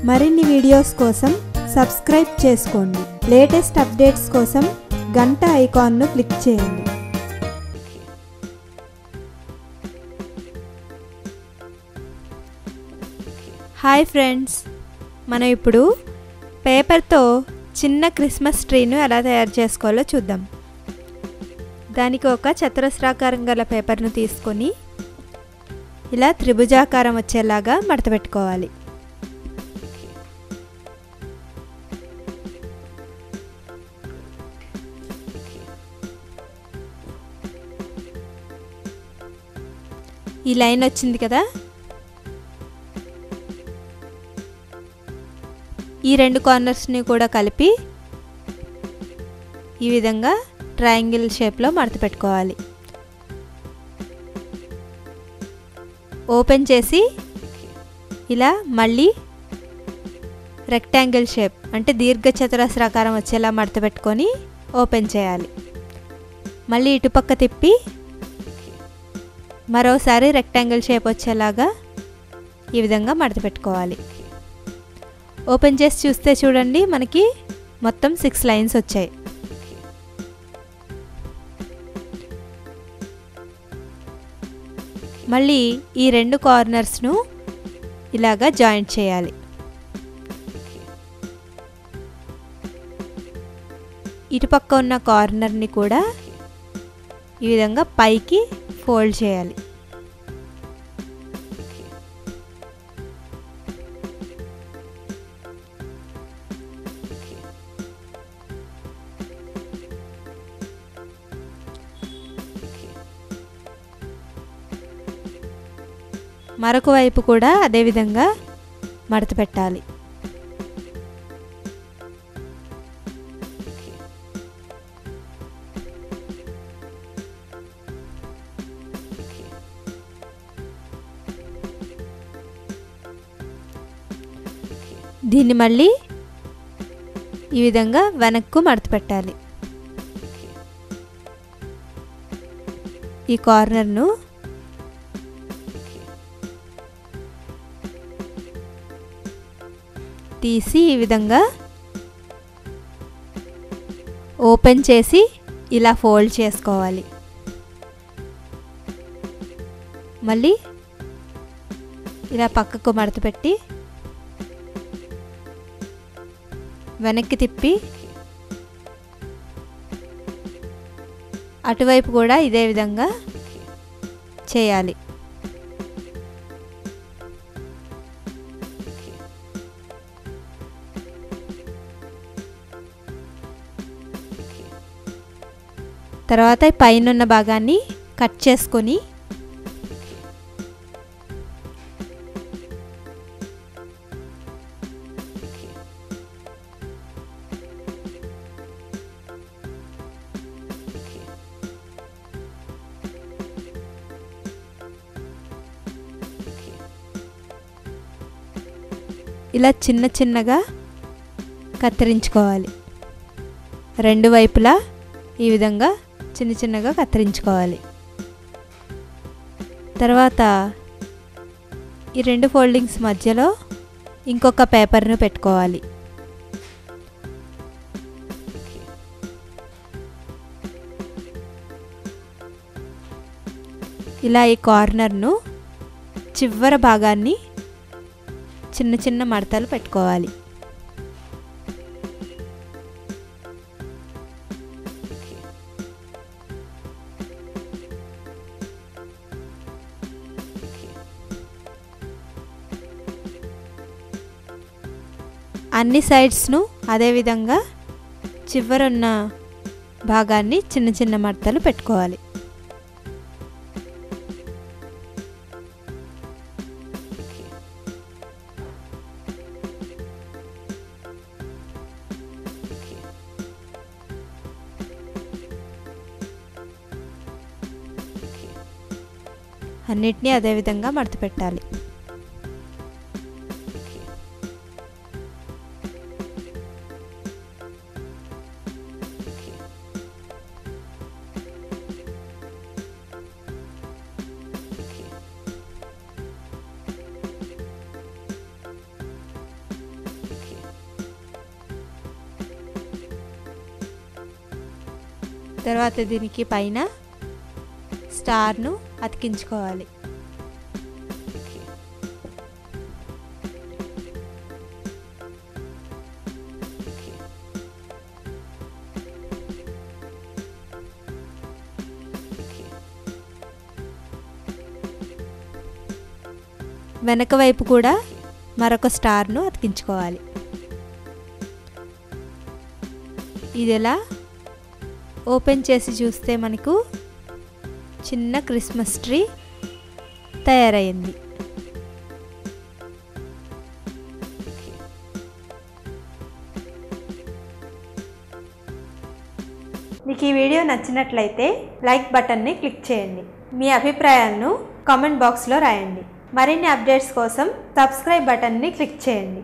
మరిన్ని వీడియోస్ కోసం సబ్స్క్రైబ్ చేసుకోండి. లేటెస్ట్ అప్డేట్స్ కోసం గంట ఐకాన్ను క్లిక్ చేయండి. హాయ్ ఫ్రెండ్స్, మనం ఇప్పుడు పేపర్తో చిన్న క్రిస్మస్ ట్రీను ఎలా తయారు చేసుకోవాలో చూద్దాం. దానికి ఒక చతురస్రాకారం గల పేపర్ను తీసుకొని ఇలా త్రిభుజాకారం వచ్చేలాగా మడత పెట్టుకోవాలి. ఈ లైన్ వచ్చింది కదా, ఈ రెండు కార్నర్స్ని కూడా కలిపి ఈ విధంగా ట్రయాంగిల్ షేప్లో మడత పెట్టుకోవాలి. ఓపెన్ చేసి ఇలా మళ్ళీ రెక్టాంగిల్ షేప్ అంటే దీర్ఘ చతురస్రాకారం వచ్చేలా మడత పెట్టుకొని ఓపెన్ చేయాలి. మళ్ళీ ఇటుపక్క తిప్పి మరోసారి రెక్టాంగిల్ షేప్ వచ్చేలాగా ఈ విధంగా మడత పెట్టుకోవాలి. ఓపెన్ చేసి చూస్తే చూడండి, మనకి మొత్తం 6 లైన్స్ వచ్చాయి. మళ్ళీ ఈ రెండు కార్నర్స్ను ఇలాగా జాయింట్ చేయాలి. ఇటుపక్క ఉన్న కార్నర్ని కూడా ఈ విధంగా పైకి ఫోల్డ్ చేయాలి. మరొక వైపు కూడా అదే విధంగా మడత పెట్టాలి. దీన్ని మళ్ళీ ఈ విధంగా వెనక్కు మడత పెట్టాలి. ఈ కార్నర్ను తీసి ఈ విధంగా ఓపెన్ చేసి ఇలా ఫోల్డ్ చేసుకోవాలి. మళ్ళీ ఇలా పక్కకు మడత పెట్టి వెనక్కి తిప్పి అటువైపు కూడా ఇదే విధంగా చేయాలి. తర్వాత పైన ఉన్న భాగాన్ని కట్ చేసుకొని ఇలా చిన్న చిన్నగా కత్తిరించుకోవాలి. రెండు వైపులా ఈ విధంగా చిన్న చిన్నగా కత్తిరించుకోవాలి. తర్వాత ఈ రెండు ఫోల్డింగ్స్ మధ్యలో ఇంకొక పేపర్ను పెట్టుకోవాలి. ఇలా ఈ కార్నర్ను చివరి భాగాన్ని చిన్న చిన్న మడతలు పెట్టుకోవాలి. అన్ని సైడ్స్ను అదేవిధంగా చివరున్న భాగాన్ని చిన్న చిన్న మడతలు పెట్టుకోవాలి. అన్నిటినీ అదే విధంగా మడత పెట్టాలి. తర్వాత దీనికి పైన స్టార్ను అతికించుకోవాలి. వెనక వైపు కూడా మరొక స్టార్ను అతికించుకోవాలి. ఇది ఎలా ఓపెన్ చేసి చూస్తే మనకు చిన్న క్రిస్మస్ ట్రీ తయారైంది. మీకు ఈ వీడియో నచ్చినట్లయితే లైక్ బటన్ని క్లిక్ చేయండి. మీ అభిప్రాయాలను కామెంట్ బాక్స్లో రాయండి. మరిన్ని అప్డేట్స్ కోసం సబ్స్క్రైబ్ బటన్ని క్లిక్ చేయండి.